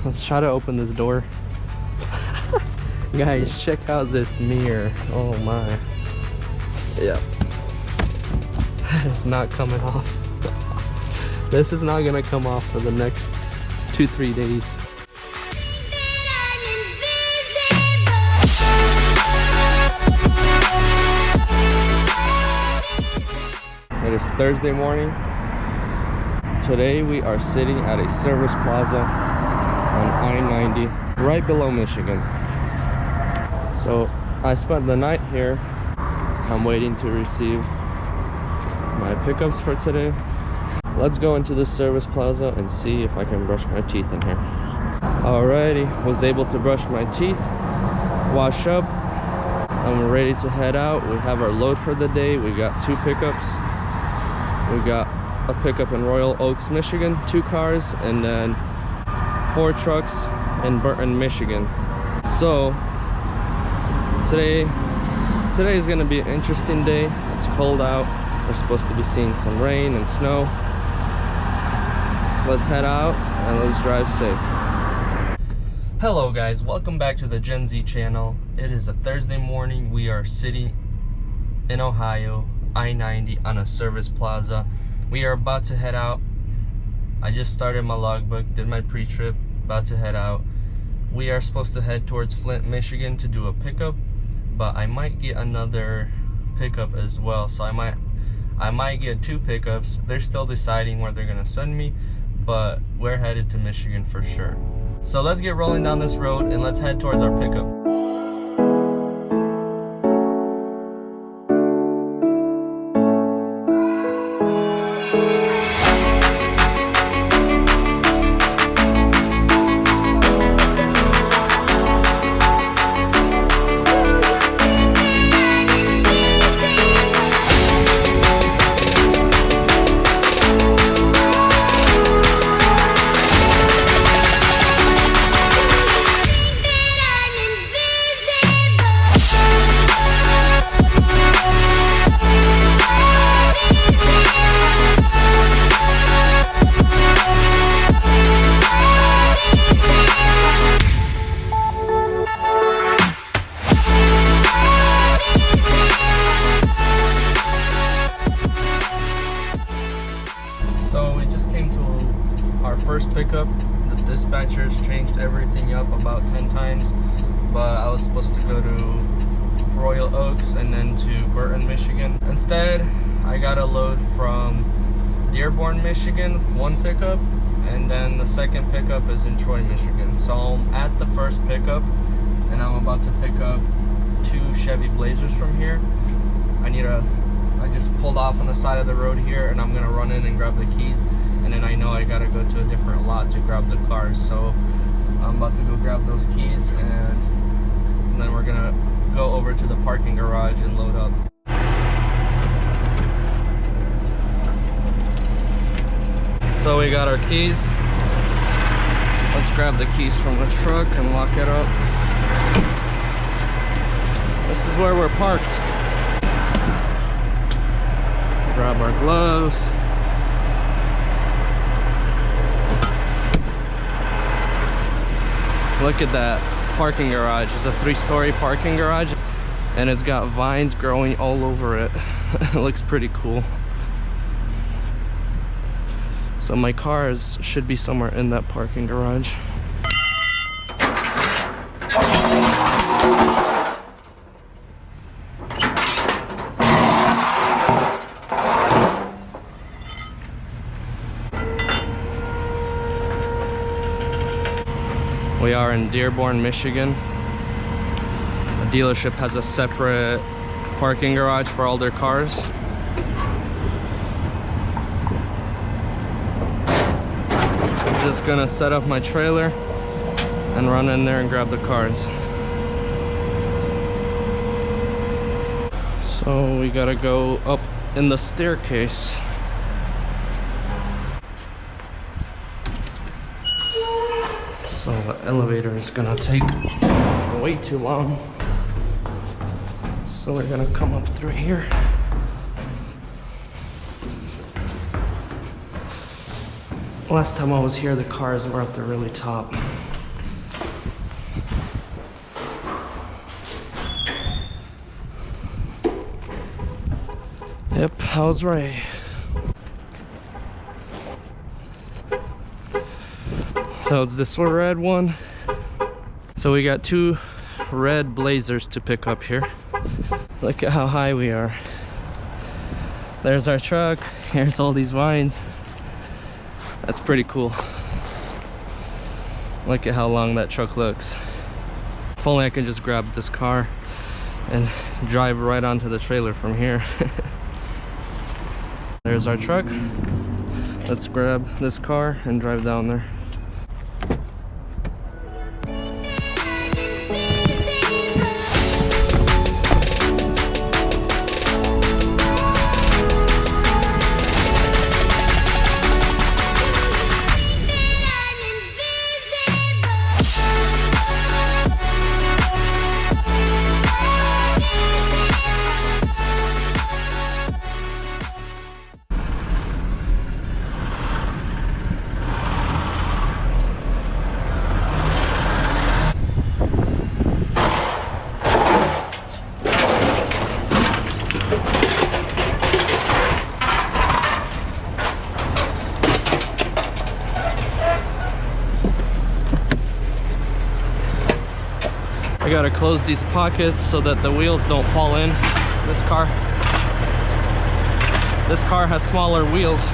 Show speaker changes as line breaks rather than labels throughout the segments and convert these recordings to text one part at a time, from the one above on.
Let's try to open this door. Guys, check out this mirror. Oh my. Yeah. It's not coming off. This is not gonna come off for the next 2-3 days. It is Thursday morning. Today we are sitting at a service plaza on I-90 right below Michigan. So I spent the night here. I'm waiting to receive my pickups for today. Let's go into this service plaza and see if I can brush my teeth in here. Alrighty, was able to brush my teeth, wash up, and we're ready to head out. We have our load for the day. We got 2 pickups. We got a pickup in Royal Oaks, Michigan, 2 cars, and then 4 trucks in Burton, Michigan. So today is gonna be an interesting day. It's cold out. We're supposed to be seeing some rain and snow. Let's head out and let's drive safe. Hello guys, welcome back to the Gen Z channel. It is a Thursday morning. We are sitting in Ohio, I-90 on a service plaza. We are about to head out. I just started my logbook, did my pre-trip, about to head out. We are supposed to head towards Flint, Michigan to do a pickup, but I might get another pickup as well. So I might get 2 pickups. They're still deciding where they're gonna send me, but we're headed to Michigan for sure. So let's get rolling down this road and let's head towards our pickup. First pickup, the dispatchers changed everything up about 10 times, but I was supposed to go to Royal Oaks and then to Burton, Michigan. Instead, I got a load from Dearborn, Michigan, 1 pickup, and then the second pickup is in Troy, Michigan. So I'm at the first pickup and I'm about to pick up 2 Chevy Blazers from here. I just pulled off on the side of the road here and I'm gonna run in and grab the keys. And then I know I gotta go to a different lot to grab the cars. So I'm about to go grab those keys and then we're gonna go over to the parking garage and load up. So we got our keys. Let's grab the keys from the truck and lock it up. This is where we're parked. Grab our gloves. Look at that parking garage. It's a 3-story parking garage and it's got vines growing all over it. It looks pretty cool. So my cars should be somewhere in that parking garage. We are in Dearborn, Michigan. The dealership has a separate parking garage for all their cars. I'm just gonna set up my trailer and run in there and grab the cars. So we gotta go up in the staircase. So the elevator is gonna take way too long. So we're gonna come up through here. Last time I was here, the cars were at the really top. Yep, I was right. So it's this red one. So we got 2 red Blazers to pick up here. Look at how high we are. There's our truck. Here's all these vines. That's pretty cool. Look at how long that truck looks. If only I could just grab this car and drive right onto the trailer from here. There's our truck. Let's grab this car and drive down there. I gotta close these pockets so that the wheels don't fall in. This car has smaller wheels.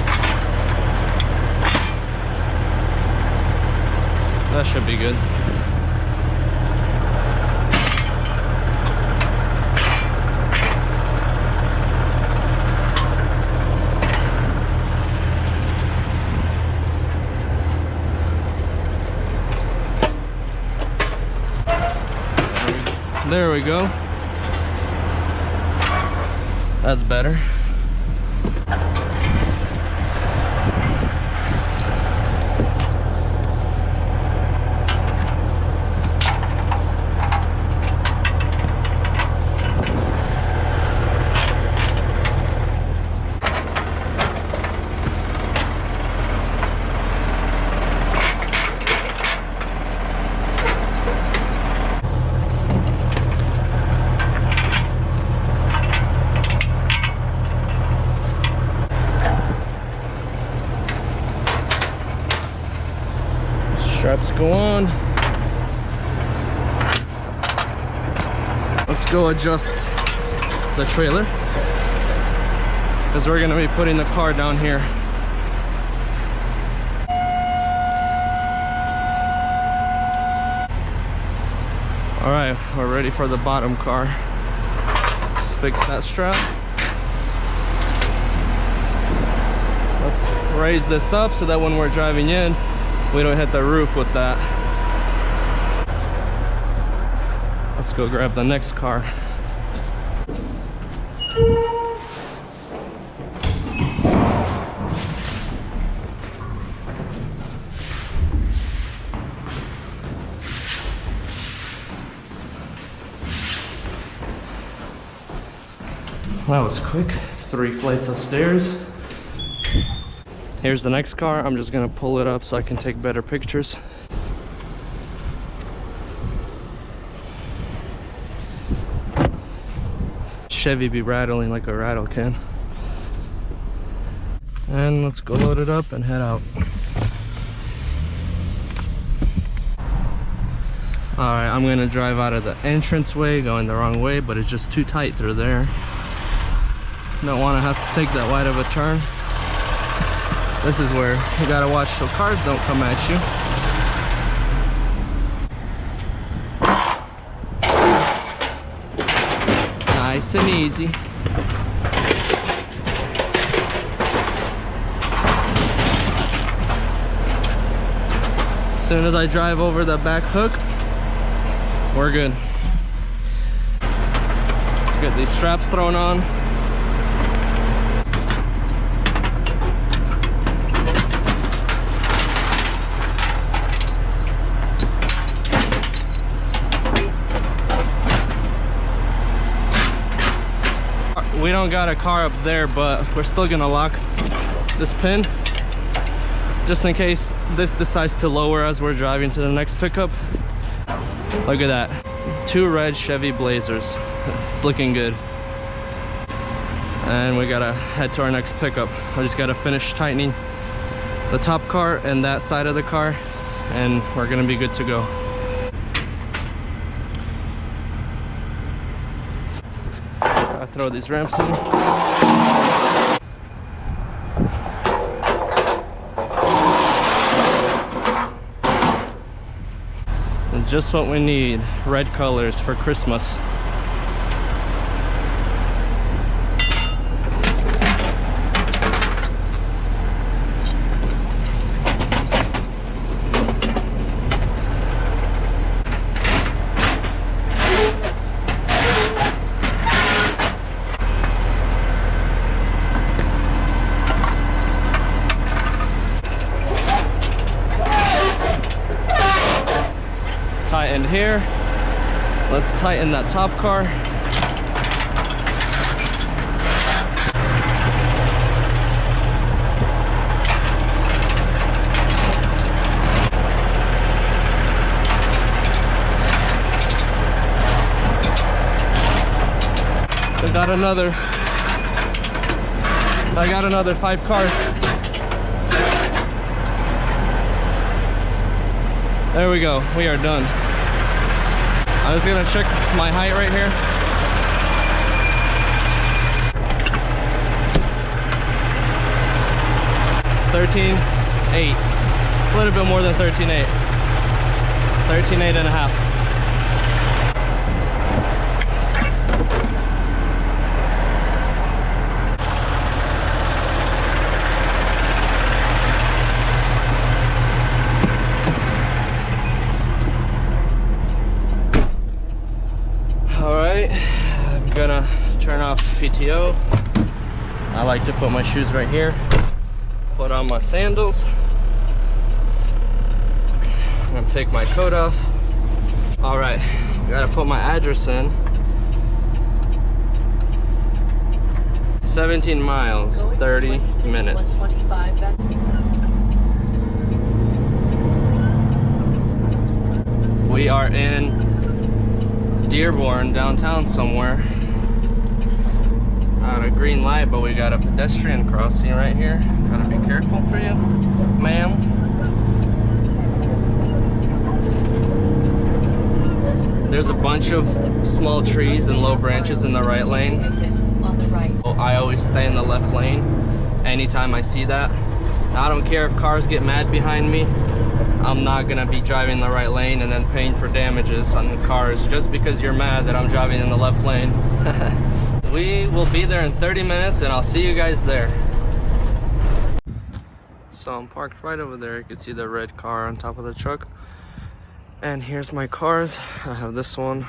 That should be good. There we go. That's better. Straps go on. Let's go adjust the trailer because we're gonna be putting the car down here. All right, we're ready for the bottom car. Let's fix that strap. Let's raise this up so that when we're driving in, we don't hit the roof with that. Let's go grab the next car. That was quick. 3 flights of stairs. Here's the next car. I'm just gonna pull it up so I can take better pictures. Chevy be rattling like a rattle can. And let's go load it up and head out. Alright, I'm gonna drive out of the entranceway, going the wrong way, but it's just too tight through there. Don't want to have to take that wide of a turn. This is where you gotta watch so cars don't come at you. Nice and easy. As soon as I drive over the back hook, we're good. Let's get these straps thrown on. We don't got a car up there, but we're still gonna lock this pin just in case this decides to lower as we're driving to the next pickup. Look at that. 2 red Chevy Blazers. It's looking good. and we gotta head to our next pickup. I just gotta finish tightening the top car and that side of the car, and we're gonna be good to go. I throw these ramps in. And just what we need, red colors for Christmas. Tightened here. Let's tighten that top car. I got another 5 cars. There we go, we are done. I'm just gonna check my height right here. (13.8). A little bit more than 13.8. 13.8 and a half. I'm gonna turn off PTO. I like to put my shoes right here, put on my sandals. I'm gonna take my coat off. All right, gotta put my address in. 17 miles, 30 minutes. We are in Dearborn, downtown somewhere. At a green light, but we got a pedestrian crossing right here. Gotta be careful for you, ma'am. There's a bunch of small trees and low branches in the right lane. I always stay in the left lane anytime I see that. I don't care if cars get mad behind me. I'm not gonna be driving the right lane and then paying for damages on the cars just because you're mad that I'm driving in the left lane. We will be there in 30 minutes and I'll see you guys there. So I'm parked right over there. You can see the red car on top of the truck. And here's my cars. I have this one,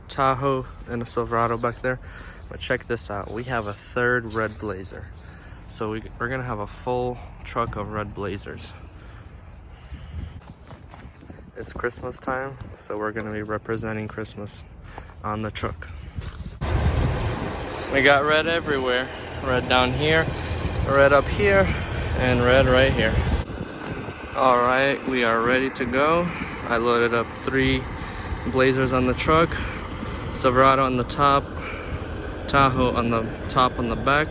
Tahoe, and a Silverado back there. But check this out, we have a third red Blazer. So we're gonna have a full truck of red Blazers. It's Christmas time, so we're gonna be representing Christmas on the truck. We got red everywhere. Red down here, red up here, and red right here. All right, we are ready to go. I loaded up 3 Blazers on the truck, Silverado on the top, Tahoe on the top on the back.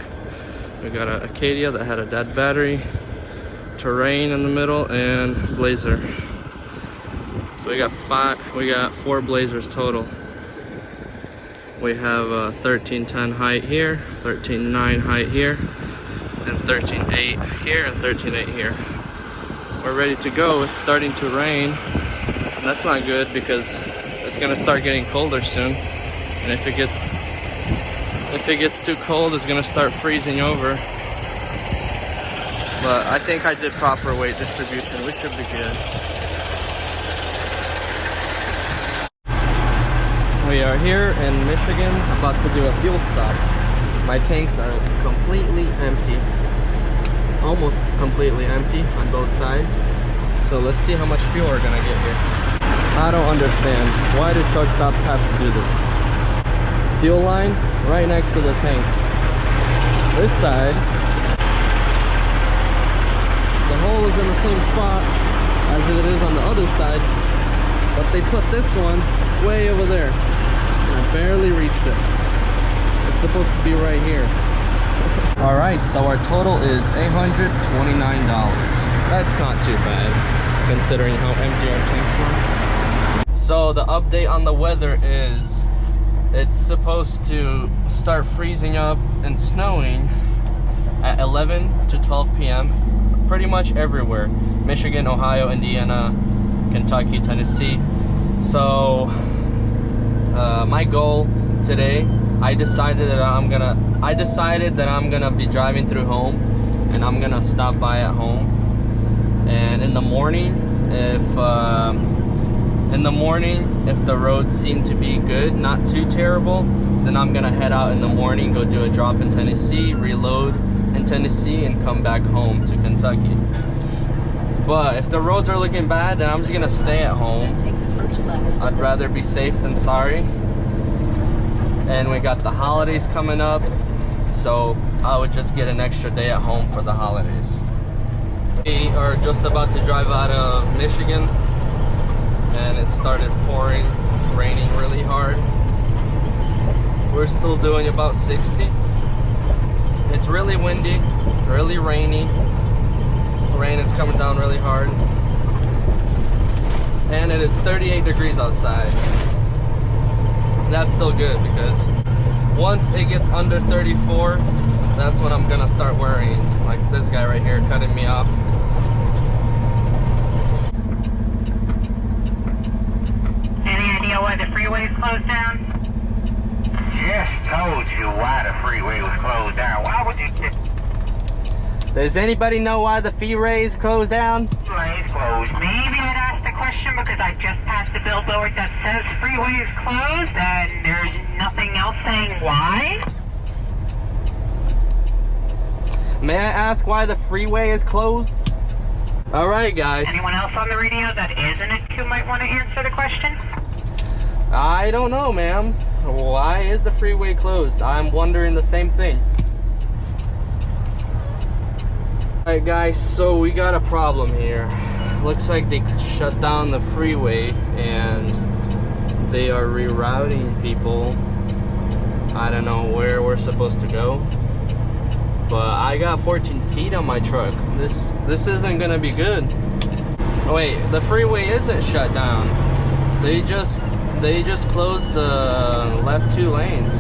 We got an Acadia that had a dead battery, Terrain in the middle, and Blazer. So we got 4 Blazers total. We have a 13.10 height here, 13.9 height here, and 13.8 here, and 13.8 here. We're ready to go. It's starting to rain. And that's not good because it's gonna start getting colder soon. And if it gets too cold, it's gonna start freezing over. But I think I did proper weight distribution. We should be good. We are here in Michigan, about to do a fuel stop. My tanks are completely empty. Almost completely empty on both sides. So let's see how much fuel we're gonna get here. I don't understand. Why do truck stops have to do this? Fuel line right next to the tank. This side, the hole is in the same spot as it is on the other side, but they put this one way over there. I barely reached it. It's supposed to be right here. All right, so our total is $829. That's not too bad, considering how empty our tanks were. So the update on the weather is it's supposed to start freezing up and snowing at 11 to 12 p.m. pretty much everywhere. Michigan, Ohio, Indiana, Kentucky, Tennessee. So my goal today, I decided that I'm gonna be driving through home, and I'm gonna stop by at home. And in the morning, if the roads seem to be good, not too terrible, then I'm gonna head out in the morning, go do a drop in Tennessee, reload in Tennessee, and come back home to Kentucky. But if the roads are looking bad, then I'm just gonna stay at home. I'd rather be safe than sorry. And we got the holidays coming up, so I would just get an extra day at home for the holidays. We are just about to drive out of Michigan, and it started pouring, raining really hard. We're still doing about 60. It's really windy, really rainy. Rain is coming down really hard. And it is 38 degrees outside. That's still good, because once it gets under 34, that's when I'm gonna start worrying. Like this guy right here cutting me off.
Any idea why the freeway's closed down?
Just told you why the freeway was closed down. Why would you just...
Does anybody know why the freeway is closed down?
Freeway's closed.
Maybe I'd ask the question because I just passed a billboard that says freeway is closed and there's nothing else saying why.
May I ask why the freeway is closed? Alright guys.
Anyone else on the radio that isn't it who might want to answer the question?
I don't know, ma'am. Why is the freeway closed? I'm wondering the same thing. Alright guys, so we got a problem here. Looks like they shut down the freeway and they are rerouting people. I don't know where we're supposed to go, but I got 14 feet on my truck. This isn't gonna be good. Oh wait, the freeway isn't shut down. They just closed the left 2 lanes.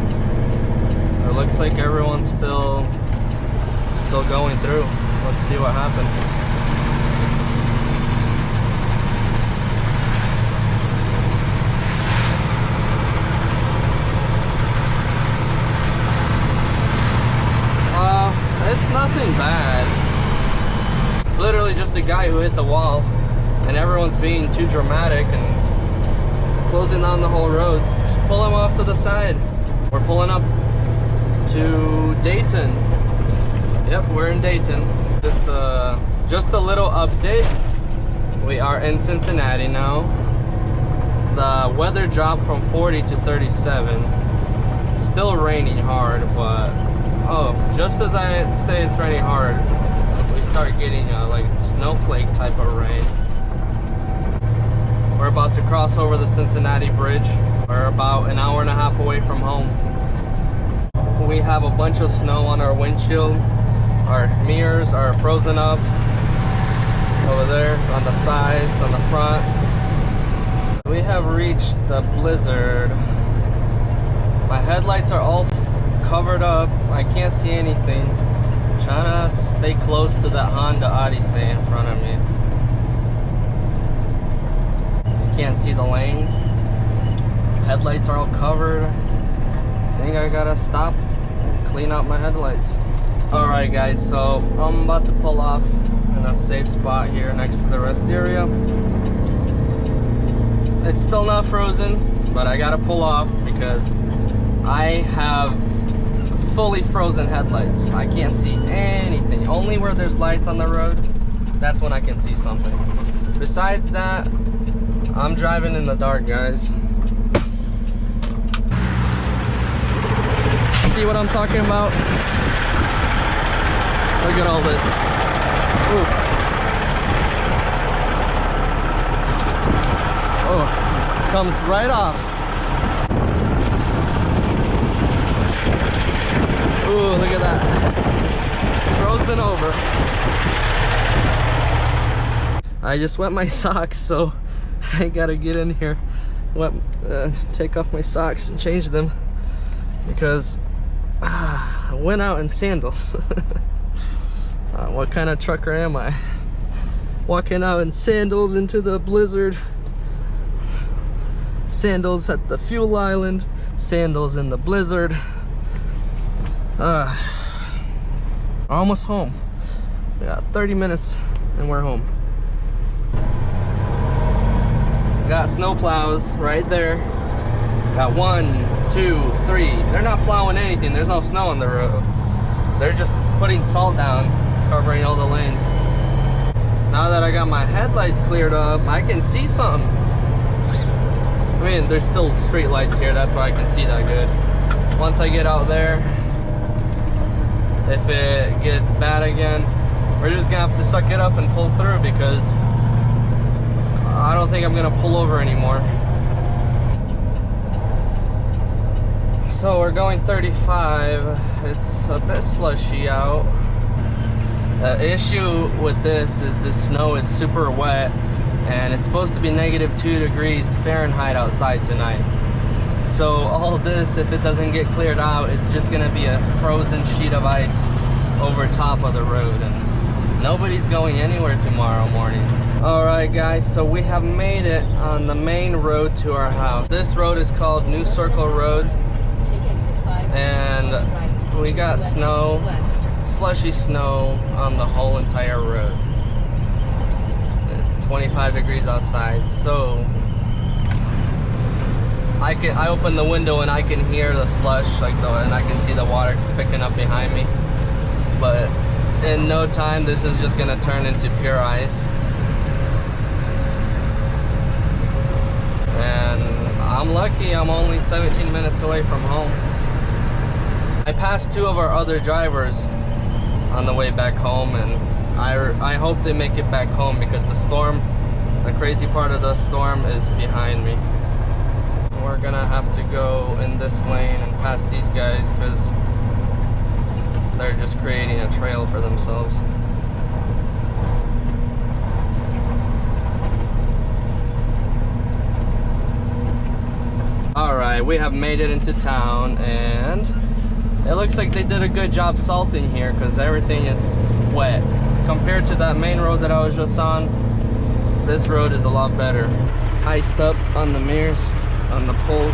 It looks like everyone's still going through. Let's see what happened. It's nothing bad. It's literally just a guy who hit the wall, and everyone's being too dramatic and closing down the whole road. Just pull him off to the side. We're pulling up to Dayton. Yep, we're in Dayton. Just a little update. We are in Cincinnati now. The weather dropped from 40 to 37. It's still raining hard, but oh, just as I say it's raining hard, we start getting like snowflake type of rain. We're about to cross over the Cincinnati Bridge. We're about an hour and a half away from home. We have a bunch of snow on our windshield. Our mirrors are frozen up over there on the sides, on the front. We have reached the blizzard. My headlights are all covered up. I can't see anything. I'm trying to stay close to that Honda Odyssey in front of me. You can't see the lanes. Headlights are all covered. I think I gotta stop and clean out my headlights. Alright guys, so I'm about to pull off in a safe spot here next to the rest area. It's still not frozen, but I gotta pull off because I have fully frozen headlights. I can't see anything. Only where there's lights on the road, that's when I can see something. Besides that, I'm driving in the dark, guys. See what I'm talking about? Look at all this. Ooh. Oh, comes right off. Ooh, look at that. Frozen over. I just wet my socks, so I gotta get in here, take off my socks and change them because I went out in sandals. What kind of trucker am I? Walking out in sandals into the blizzard. Sandals at the fuel island, sandals in the blizzard. Almost home. We got 30 minutes and we're home. Got snow plows right there. Got 1, 2, 3. They're not plowing anything. There's no snow on the road. They're just putting salt down, covering all the lanes. Now that I got my headlights cleared up, I can see something. I mean, there's still street lights here, that's why I can see that good. Once I get out there, if it gets bad again, we're just gonna have to suck it up and pull through because I don't think I'm gonna pull over anymore. So we're going 35. It's a bit slushy out. The issue with this is the snow is super wet and it's supposed to be -2 degrees Fahrenheit outside tonight. So all this, if it doesn't get cleared out, it's just gonna be a frozen sheet of ice over top of the road, and nobody's going anywhere tomorrow morning. Alright guys, so we have made it on the main road to our house. This road is called New Circle Road, and we got snow, slushy snow on the whole entire road. It's 25 degrees outside, so I open the window and I can hear the slush, and I can see the water picking up behind me. But in no time, this is just gonna turn into pure ice. And I'm lucky I'm only 17 minutes away from home. I passed 2 of our other drivers on the way back home, and I hope they make it back home because the storm, the crazy part of the storm is behind me. We're gonna have to go in this lane and pass these guys because they're just creating a trail for themselves. Alright, we have made it into town, and it looks like they did a good job salting here because everything is wet. Compared to that main road that I was just on, this road is a lot better. Iced up on the mirrors, on the poles.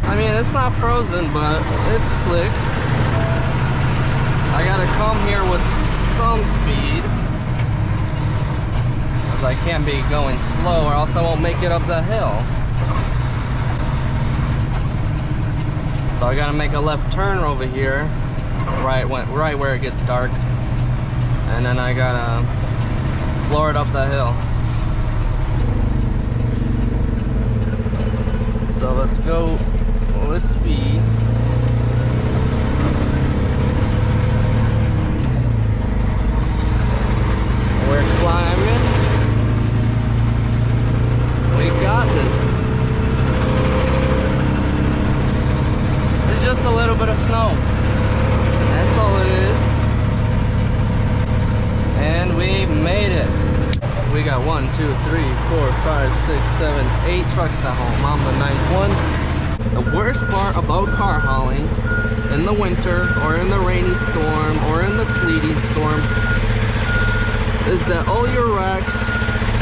I mean, it's not frozen, but it's slick. I gotta come here with some speed because I can't be going slow or else I won't make it up the hill. So I gotta make a left turn over here, right where it gets dark, and then I gotta floor it up the hill. So let's go with speed. We're climbing. We got this. It's just a little bit of snow. That's all it is. And we made it. We got 1, 2, 3, 4, 5, 6, 7, 8 trucks at home. I'm the 9th one. The worst part about car hauling in the winter or in the rainy storm or in the sleety storm is that all your racks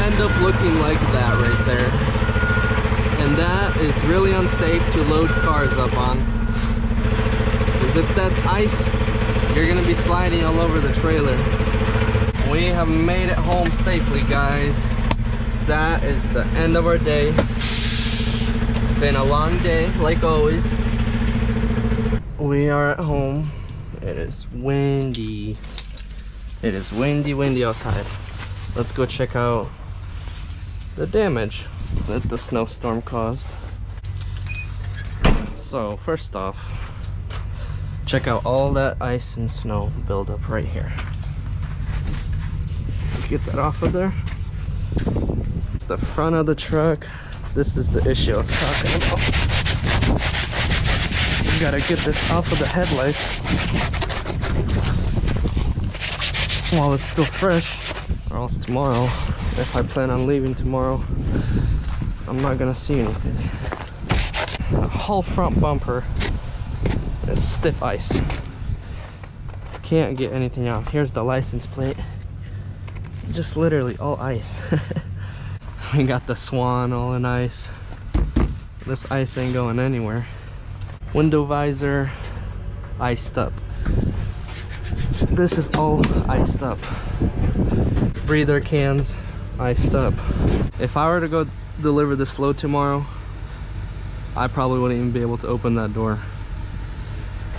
end up looking like that right there. And that is really unsafe to load cars up on. Because if that's ice, you're gonna be sliding all over the trailer. We have made it home safely, guys. That is the end of our day. It's been a long day, like always. We are at home. It is windy. It is windy outside. Let's go check out the damage that the snowstorm caused. So first off, check out all that ice and snow buildup right here. Let's get that off of there. It's the front of the truck. This is the issue I was talking about. Gotta get this off of the headlights while it's still fresh, or else tomorrow, if I plan on leaving tomorrow, I'm not gonna see anything. The whole front bumper is stiff ice. Can't get anything off. Here's the license plate. It's just literally all ice. We got the Swan all in ice. This ice ain't going anywhere. Window visor iced up. This is all iced up. Breather cans iced up. If I were to go deliver this load tomorrow, I probably wouldn't even be able to open that door.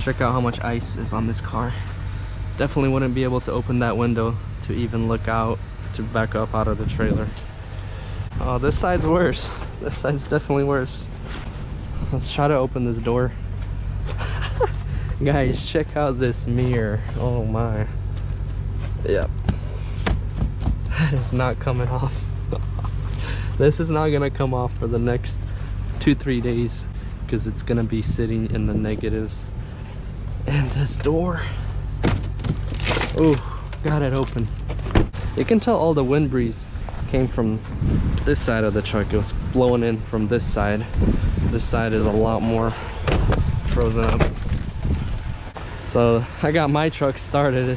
Check out how much ice is on this car. Definitely wouldn't be able to open that window to even look out to back up out of the trailer. Oh, this side's worse. This side's definitely worse. Let's try to open this door. Guys, check out this mirror. Oh my. Yep. It's not coming off. This is not gonna come off for the next 2-3 days because it's gonna be sitting in the negatives. And this door, oh, got it open. You can tell all the wind breeze came from this side of the truck. It was blowing in from this side. This side is a lot more frozen up. So I got my truck started.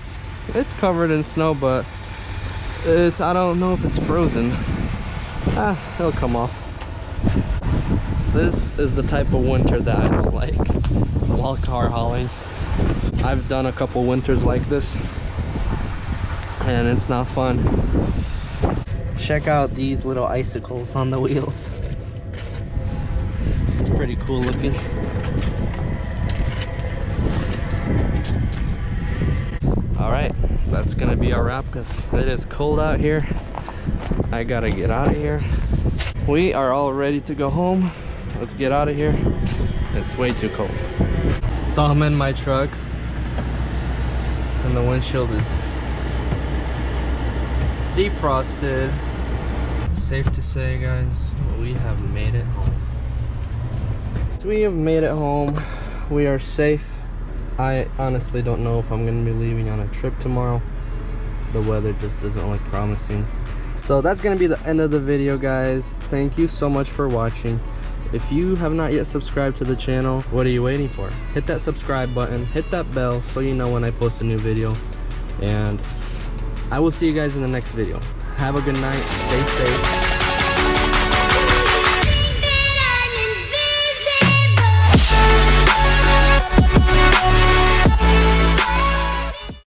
It's covered in snow, but I don't know if it's frozen. It'll come off. This is the type of winter that I don't like while car hauling. I've done a couple winters like this and it's not fun. Check out these little icicles on the wheels. It's pretty cool looking. Alright, that's gonna be our wrap because it is cold out here. I gotta get out of here. We are all ready to go home. Let's get out of here. It's way too cold. So I'm in my truck and the windshield is defrosted. Safe to say, guys, we have made it home. We have made it home. We are safe. I honestly don't know if I'm gonna be leaving on a trip tomorrow. The weather just doesn't look promising. So that's gonna be the end of the video, guys. Thank you so much for watching. If you have not yet subscribed to the channel, what are you waiting for? Hit that subscribe button, hit that bell so you know when I post a new video. And I will see you guys in the next video. Have a good night, stay safe.